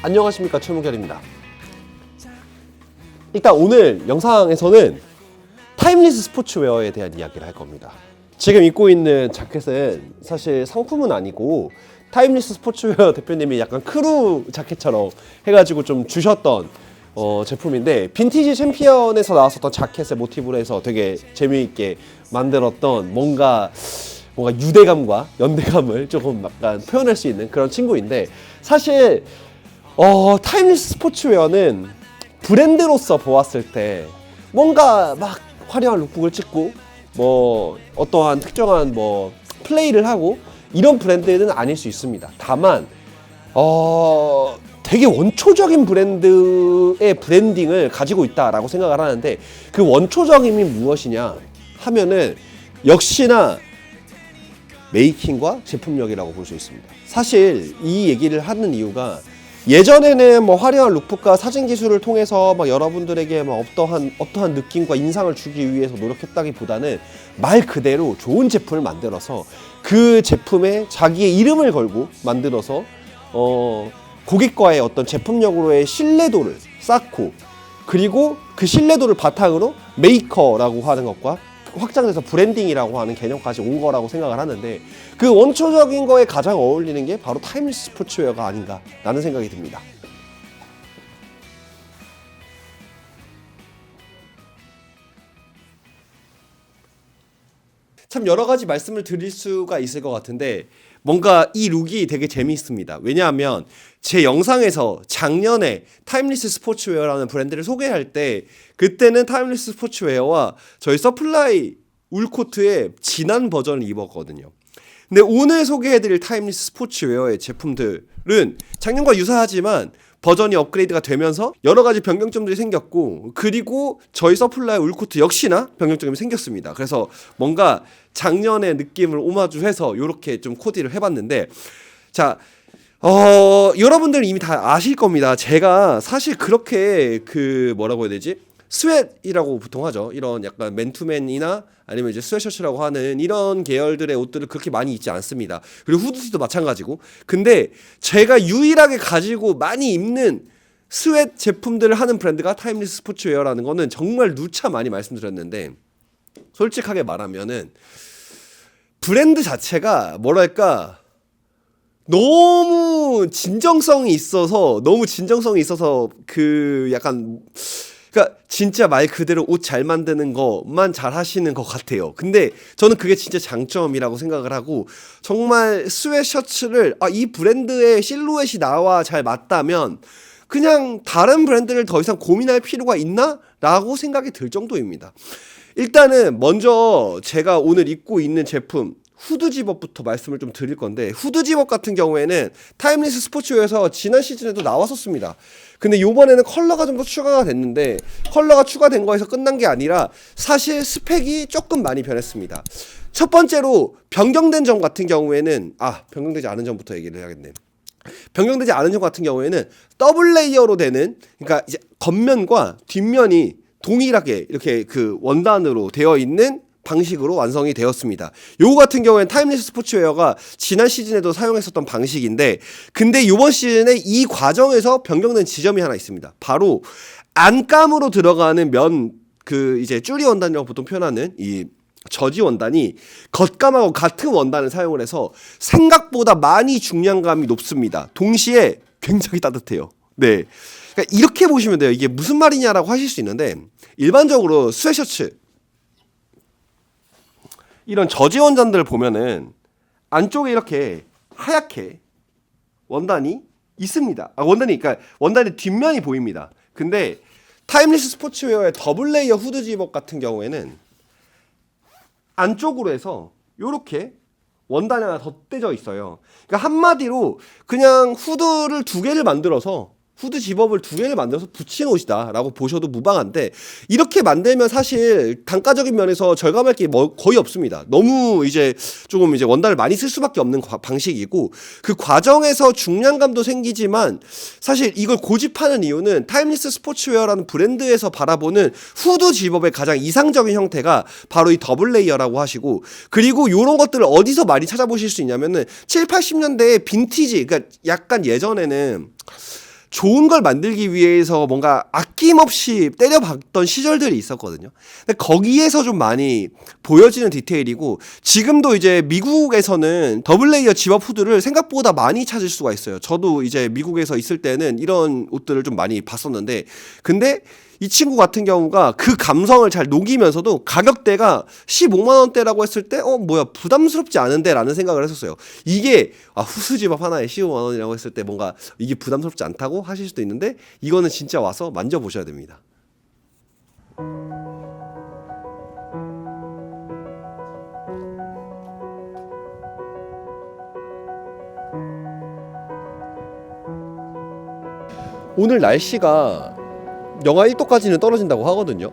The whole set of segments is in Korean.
안녕하십니까, 최무결입니다. 일단 오늘 영상에서는 타임리스 스포츠웨어에 대한 이야기를 할 겁니다. 지금 입고 있는 자켓은 사실 상품은 아니고 타임리스 스포츠웨어 대표님이 약간 크루 자켓처럼 해가지고 좀 주셨던 제품인데, 빈티지 챔피언에서 나왔었던 자켓을 모티브로 해서 되게 재미있게 만들었던 뭔가 유대감과 연대감을 조금 약간 표현할 수 있는 그런 친구인데, 사실 타임리스 스포츠웨어는 브랜드로서 보았을 때 뭔가 막 화려한 룩북을 찍고 뭐 어떠한 특정한 뭐 플레이를 하고 이런 브랜드는 아닐 수 있습니다. 다만 되게 원초적인 브랜드의 브랜딩을 가지고 있다라고 생각을 하는데, 그 원초적임이 무엇이냐 하면은 역시나 메이킹과 제품력이라고 볼 수 있습니다. 사실 이 얘기를 하는 이유가, 예전에는 뭐 화려한 룩북과 사진 기술을 통해서 막 여러분들에게 막 어떠한 느낌과 인상을 주기 위해서 노력했다기보다는 말 그대로 좋은 제품을 만들어서 그 제품에 자기의 이름을 걸고 만들어서 고객과의 어떤 제품력으로의 신뢰도를 쌓고, 그리고 그 신뢰도를 바탕으로 메이커라고 하는 것과 확장돼서 브랜딩이라고 하는 개념까지 온 거라고 생각을 하는데, 그 원초적인 거에 가장 어울리는 게 바로 타임리스 스포츠웨어가 아닌가라는 생각이 듭니다. 참 여러 가지 말씀을 드릴 수가 있을 것 같은데, 뭔가 이 룩이 되게 재미있습니다. 왜냐하면 제 영상에서 작년에 타임리스 스포츠웨어라는 브랜드를 소개할 때, 그때는 타임리스 스포츠웨어와 저희 서플라이 울코트의 진한 버전을 입었거든요. 근데 오늘 소개해드릴 타임리스 스포츠웨어의 제품들은 작년과 유사하지만 버전이 업그레이드가 되면서 여러 가지 변경점들이 생겼고, 그리고 저희 서플라이 울코트 역시나 변경점이 생겼습니다. 그래서 뭔가 작년의 느낌을 오마주해서 이렇게 좀 코디를 해봤는데, 자, 여러분들 이미 다 아실 겁니다. 제가 사실 그렇게 뭐라고 해야 되지? 스웨트이라고 보통 하죠. 이런 약간 맨투맨이나 아니면 이제 스웨셔츠라고 하는 이런 계열들의 옷들을 그렇게 많이 입지 않습니다. 그리고 후드티도 마찬가지고. 근데 제가 유일하게 가지고 많이 입는 스웨트 제품들을 하는 브랜드가 타임리스 스포츠웨어라는 거는 정말 누차 많이 말씀드렸는데, 솔직하게 말하면은 브랜드 자체가 뭐랄까 너무 진정성이 있어서 약간, 그러니까 진짜 말 그대로 옷 잘 만드는 것만 잘 하시는 것 같아요. 근데 저는 그게 진짜 장점이라고 생각을 하고, 정말 스웨셔츠를 이 브랜드의 실루엣이 나와 잘 맞다면 그냥 다른 브랜드를 더 이상 고민할 필요가 있나? 라고 생각이 들 정도입니다. 일단은 먼저 제가 오늘 입고 있는 제품 후드 집업부터 말씀을 좀 드릴 건데, 후드 집업 같은 경우에는 타임리스 스포츠웨어에서 지난 시즌에도 나왔었습니다. 근데 요번에는 컬러가 좀 더 추가가 됐는데, 컬러가 추가된 거에서 끝난 게 아니라 사실 스펙이 조금 많이 변했습니다. 첫 번째로 변경된 점 같은 경우에는 변경되지 않은 점부터 얘기를 해야겠네. 변경되지 않은 점 같은 경우에는 더블 레이어로 되는, 그러니까 이제 겉면과 뒷면이 동일하게 이렇게 그 원단으로 되어 있는 방식으로 완성이 되었습니다. 요거 같은 경우에는 타임리스 스포츠웨어가 지난 시즌에도 사용했었던 방식인데, 근데 요번 시즌에 이 과정에서 변경된 지점이 하나 있습니다. 바로 안감으로 들어가는 이제 쭈리 원단이라고 보통 표현하는 이 저지 원단이 겉감하고 같은 원단을 사용을 해서 생각보다 많이 중량감이 높습니다. 동시에 굉장히 따뜻해요. 네. 그러니까 이렇게 보시면 돼요. 이게 무슨 말이냐라고 하실 수 있는데, 일반적으로 스웨셔츠 이런 저지 원단들을 보면은 안쪽에 이렇게 하얗게 원단이 있습니다. 그러니까 원단의 뒷면이 보입니다. 근데 타임리스 스포츠웨어의 더블 레이어 후드 집업 같은 경우에는 안쪽으로 해서 이렇게 원단이 하나 덧대져 있어요. 그러니까 한마디로 그냥 후드를 두 개를 만들어서, 후드 집업을 두 개를 만들어서 붙인 옷이다라고 보셔도 무방한데, 이렇게 만들면 사실 단가적인 면에서 절감할 게 거의 없습니다. 너무 이제 조금 이제 원단을 많이 쓸 수밖에 없는 방식이고, 그 과정에서 중량감도 생기지만 사실 이걸 고집하는 이유는 타임리스 스포츠웨어라는 브랜드에서 바라보는 후드 집업의 가장 이상적인 형태가 바로 이 더블 레이어라고 하시고, 그리고 이런 것들을 어디서 많이 찾아보실 수 있냐면은 7, 80년대의 빈티지, 그러니까 약간 예전에는 좋은 걸 만들기 위해서 뭔가 아낌없이 때려박던 시절들이 있었거든요. 근데 거기에서 좀 많이 보여지는 디테일이고, 지금도 이제 미국에서는 더블 레이어 집업 후드를 생각보다 많이 찾을 수가 있어요. 저도 이제 미국에서 있을 때는 이런 옷들을 좀 많이 봤었는데, 근데 이 친구 같은 경우가 그 감성을 잘 녹이면서도 가격대가 15만 원대라고 했을 때 뭐야 부담스럽지 않은데 라는 생각을 했었어요. 이게 후드 집업 하나에 15만 원이라고 했을 때 뭔가 이게 부담스럽지 않다고 하실 수도 있는데, 이거는 진짜 와서 만져보셔야 됩니다. 오늘 날씨가 영하 1도까지는 떨어진다고 하거든요.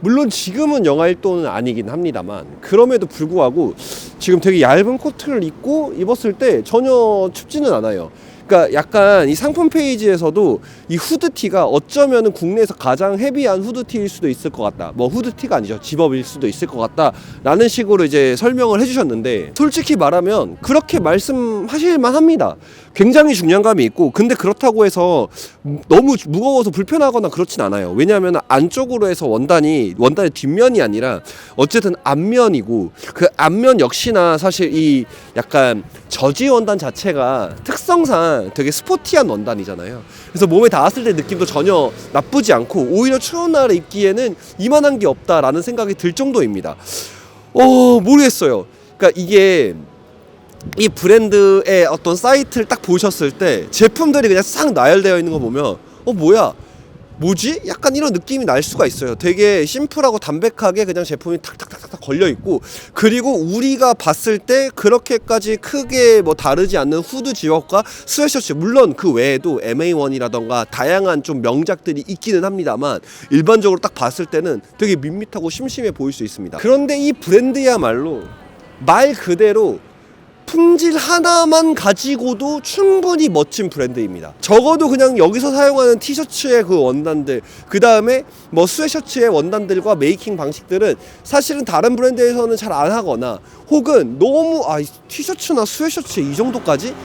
물론 지금은 영하 1도는 아니긴 합니다만, 그럼에도 불구하고 지금 되게 얇은 코트를 입었을 때 전혀 춥지는 않아요. 그러니까 약간 이 상품 페이지에서도 이 후드티가 어쩌면은 국내에서 가장 헤비한 후드티일 수도 있을 것 같다. 뭐 후드티가 아니죠. 집업일 수도 있을 것 같다. 라는 식으로 이제 설명을 해주셨는데, 솔직히 말하면 그렇게 말씀하실만 합니다. 굉장히 중량감이 있고, 근데 그렇다고 해서 너무 무거워서 불편하거나 그렇진 않아요. 왜냐하면 안쪽으로 해서 원단의 뒷면이 아니라 어쨌든 앞면이고, 그 앞면 역시나 사실 이 약간 저지 원단 자체가 특성상 되게 스포티한 원단이잖아요. 그래서 몸에 닿았을 때 느낌도 전혀 나쁘지 않고, 오히려 추운 날에 입기에는 이만한 게 없다라는 생각이 들 정도입니다. 모르겠어요. 그러니까 이게 이 브랜드의 어떤 사이트를 딱 보셨을 때 제품들이 그냥 싹 나열되어 있는 거 보면 뭐야? 뭐지? 약간 이런 느낌이 날 수가 있어요. 되게 심플하고 담백하게 그냥 제품이 탁탁탁탁 걸려 있고, 그리고 우리가 봤을 때 그렇게까지 크게 뭐 다르지 않는 후드 지업과 스웨셔츠, 물론 그 외에도 MA1이라던가 다양한 좀 명작들이 있기는 합니다만, 일반적으로 딱 봤을 때는 되게 밋밋하고 심심해 보일 수 있습니다. 그런데 이 브랜드야말로 말 그대로 품질 하나만 가지고도 충분히 멋진 브랜드입니다. 적어도 그냥 여기서 사용하는 티셔츠의 그 원단들, 그 다음에 뭐 스웨셔츠의 원단들과 메이킹 방식들은 사실은 다른 브랜드에서는 잘 안 하거나, 혹은 너무 티셔츠나 스웨셔츠 이 정도까지?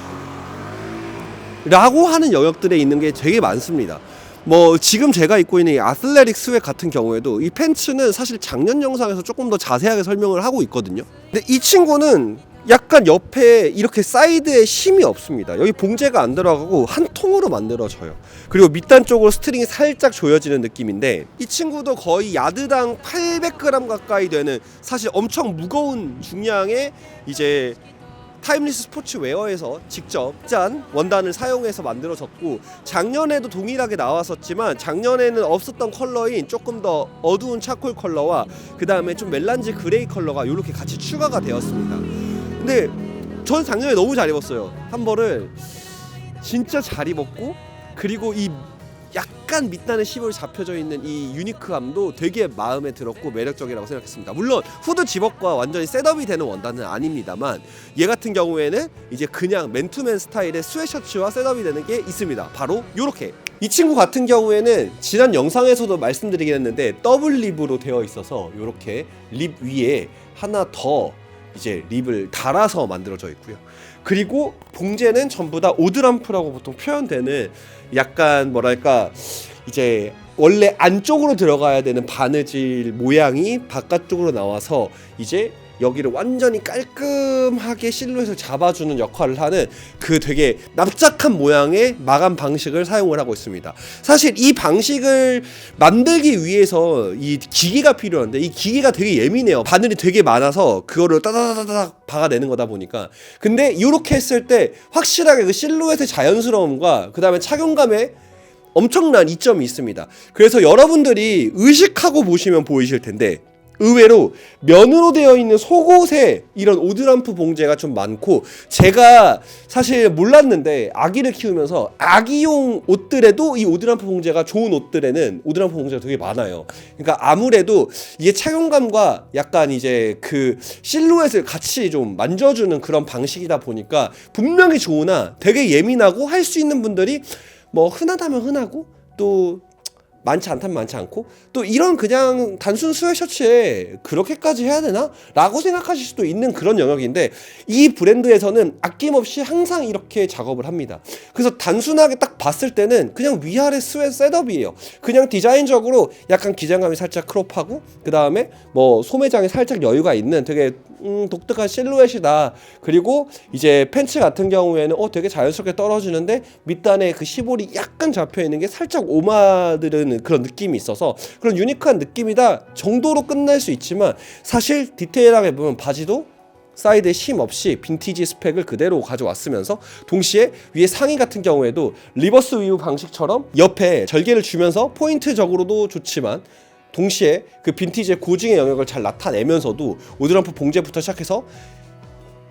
라고 하는 영역들에 있는 게 되게 많습니다. 뭐 지금 제가 입고 있는 이 아슬레틱 스웨 같은 경우에도 이 팬츠는 사실 작년 영상에서 조금 더 자세하게 설명을 하고 있거든요. 근데 이 친구는 약간 옆에 이렇게 사이드에 힘이 없습니다. 여기 봉제가 안 들어가고 한 통으로 만들어져요. 그리고 밑단 쪽으로 스트링이 살짝 조여지는 느낌인데, 이 친구도 거의 야드당 800g 가까이 되는 사실 엄청 무거운 중량의 이제 타임리스 스포츠 웨어에서 직접 짠 원단을 사용해서 만들어졌고, 작년에도 동일하게 나왔었지만 작년에는 없었던 컬러인 조금 더 어두운 차콜 컬러와 그 다음에 좀 멜란지 그레이 컬러가 이렇게 같이 추가가 되었습니다. 근데 저는 작년에 너무 잘 입었어요. 한 벌을 진짜 잘 입었고, 그리고 이 약간 밑단에 시볼이 잡혀져 있는 이 유니크함도 되게 마음에 들었고 매력적이라고 생각했습니다. 물론 후드 집업과 완전히 셋업이 되는 원단은 아닙니다만, 얘 같은 경우에는 이제 그냥 맨투맨 스타일의 스웨셔츠와 셋업이 되는 게 있습니다. 바로 요렇게. 이 친구 같은 경우에는 지난 영상에서도 말씀드리긴 했는데 더블 립으로 되어 있어서 요렇게 립 위에 하나 더 이제 립을 달아서 만들어져 있고요. 그리고 봉제는 전부 다 오드람프라고 보통 표현되는 약간 뭐랄까 이제 원래 안쪽으로 들어가야 되는 바느질 모양이 바깥쪽으로 나와서 이제 여기를 완전히 깔끔하게 실루엣을 잡아주는 역할을 하는 그 되게 납작한 모양의 마감 방식을 사용을 하고 있습니다. 사실 이 방식을 만들기 위해서 이 기계가 필요한데, 이 기계가 되게 예민해요. 바늘이 되게 많아서 그거를 따다다다닥 박아내는 거다 보니까. 근데 이렇게 했을 때 확실하게 그 실루엣의 자연스러움과 그 다음에 착용감에 엄청난 이점이 있습니다. 그래서 여러분들이 의식하고 보시면 보이실 텐데, 의외로 면으로 되어 있는 속옷에 이런 오드람프 봉제가 좀 많고, 제가 사실 몰랐는데 아기를 키우면서 아기용 옷들에도 이 오드람프 봉제가 좋은 옷들에는 오드람프 봉제가 되게 많아요. 그러니까 아무래도 이게 착용감과 약간 이제 그 실루엣을 같이 좀 만져주는 그런 방식이다 보니까 분명히 좋으나 되게 예민하고 할 수 있는 분들이 뭐 흔하다면 흔하고 또 많지 않다면 많지 않고, 또 이런 그냥 단순 스웨셔츠에 그렇게까지 해야 되나? 라고 생각하실 수도 있는 그런 영역인데, 이 브랜드에서는 아낌없이 항상 이렇게 작업을 합니다. 그래서 단순하게 딱 봤을 때는 그냥 위아래 스웨 셋업이에요. 그냥 디자인적으로 약간 기장감이 살짝 크롭하고, 그 다음에 뭐 소매장이 살짝 여유가 있는 되게 독특한 실루엣이다. 그리고 이제 팬츠 같은 경우에는 되게 자연스럽게 떨어지는데 밑단에 그 시볼이 약간 잡혀 있는 게 살짝 오마드는 그런 느낌이 있어서 그런 유니크한 느낌이다 정도로 끝날 수 있지만, 사실 디테일하게 보면 바지도 사이드에 심 없이 빈티지 스펙을 그대로 가져왔으면서 동시에 위에 상의 같은 경우에도 리버스 위브 방식처럼 옆에 절개를 주면서 포인트적으로도 좋지만 동시에 그 빈티지의 고증의 영역을 잘 나타내면서도 오드럼프 봉제부터 시작해서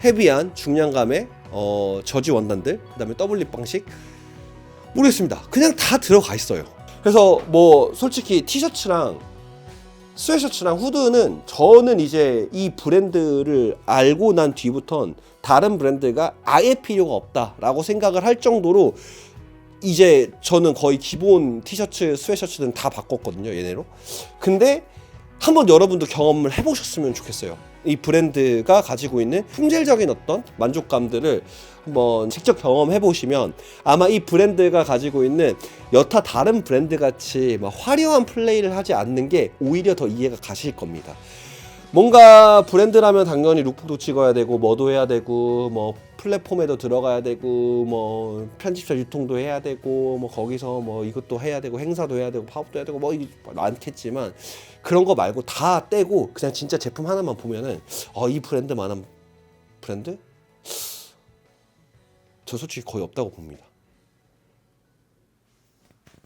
헤비한 중량감의 저지 원단들, 그 다음에 더블립 방식, 모르겠습니다. 그냥 다 들어가 있어요. 그래서 뭐 솔직히 티셔츠랑 스웨셔츠랑 후드는 저는 이제 이 브랜드를 알고 난 뒤부턴 다른 브랜드가 아예 필요가 없다라고 생각을 할 정도로 이제 저는 거의 기본 티셔츠, 스웨셔츠는 다 바꿨거든요, 얘네로. 근데 한번 여러분도 경험을 해보셨으면 좋겠어요. 이 브랜드가 가지고 있는 품질적인 어떤 만족감들을 한번 직접 경험해보시면 아마 이 브랜드가 가지고 있는 여타 다른 브랜드 같이 막 화려한 플레이를 하지 않는 게 오히려 더 이해가 가실 겁니다. 뭔가 브랜드라면 당연히 룩북도 찍어야 되고 뭐도 해야 되고 뭐 플랫폼에도 들어가야 되고 뭐 편집자 유통도 해야 되고 뭐 거기서 뭐 이것도 해야 되고 행사도 해야 되고 파업도 해야 되고 뭐 많겠지만, 그런 거 말고 다 떼고 그냥 진짜 제품 하나만 보면은 이 브랜드만한 브랜드? 저 솔직히 거의 없다고 봅니다.